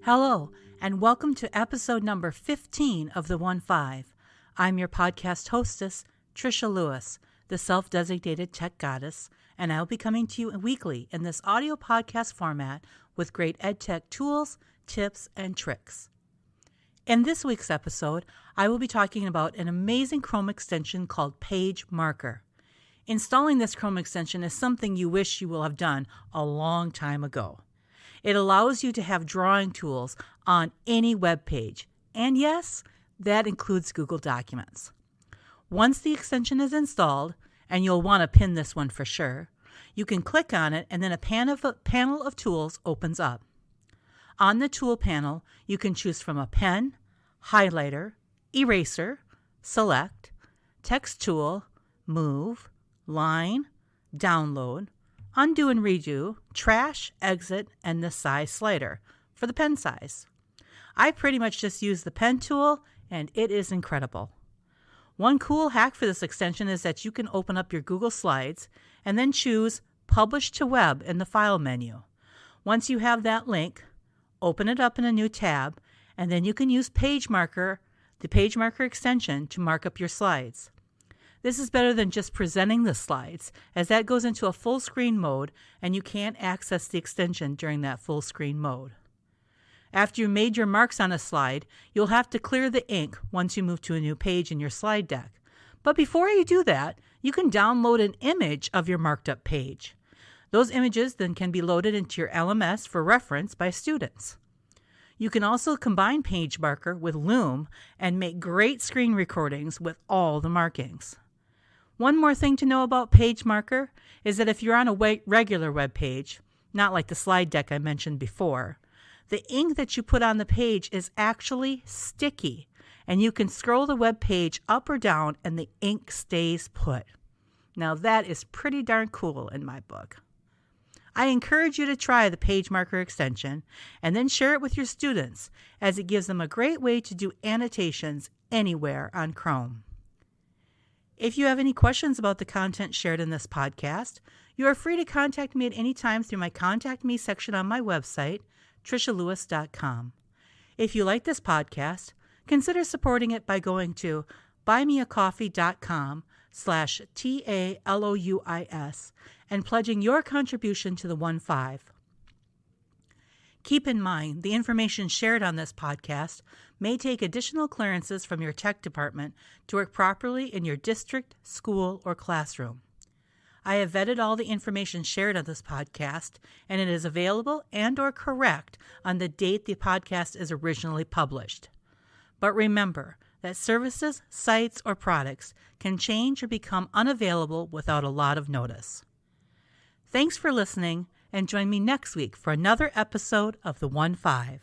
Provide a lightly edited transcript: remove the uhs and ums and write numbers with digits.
Hello, and welcome to episode number 15 of the 1-5. I'm your podcast hostess, Tricia Louis, the self-designated tech goddess, and I'll be coming to you weekly in this audio podcast format with great edtech tools, tips, and tricks. In this week's episode, I will be talking about an amazing Chrome extension called Page Marker. Installing this Chrome extension is something you wish you will have done a long time ago. It allows you to have drawing tools on any web page, and yes, that includes Google Documents. Once the extension is installed, and you'll want to pin this one for sure, you can click on it and then a panel of tools opens up. On the tool panel, you can choose from a pen, highlighter, eraser, select, text tool, move, line, download, undo and redo, trash, exit, and the size slider for the pen size. I pretty much just use the pen tool, and it is incredible. One cool hack for this extension is that you can open up your Google Slides and then choose Publish to Web in the File menu. Once you have that link, open it up in a new tab, and then you can use Page Marker, the Page Marker extension, to mark up your slides. This is better than just presenting the slides, as that goes into a full screen mode and you can't access the extension during that full screen mode. After you've made your marks on a slide, you'll have to clear the ink once you move to a new page in your slide deck. But before you do that, you can download an image of your marked up page. Those images then can be loaded into your LMS for reference by students. You can also combine Page Marker with Loom and make great screen recordings with all the markings. One more thing to know about Page Marker is that if you're on a regular web page, not like the slide deck I mentioned before, the ink that you put on the page is actually sticky, and you can scroll the web page up or down and the ink stays put. Now that is pretty darn cool in my book. I encourage you to try the Page Marker extension and then share it with your students, as it gives them a great way to do annotations anywhere on Chrome. If you have any questions about the content shared in this podcast, you are free to contact me at any time through my Contact Me section on my website, tricialouis.com. If you like this podcast, consider supporting it by going to buymeacoffee.com/TALOUIS and pledging your contribution to the 1-5. Keep in mind, the information shared on this podcast may take additional clearances from your tech department to work properly in your district, school, or classroom. I have vetted all the information shared on this podcast, and it is available and/or correct on the date the podcast is originally published. But remember that services, sites, or products can change or become unavailable without a lot of notice. Thanks for listening, and join me next week for another episode of the 1-5.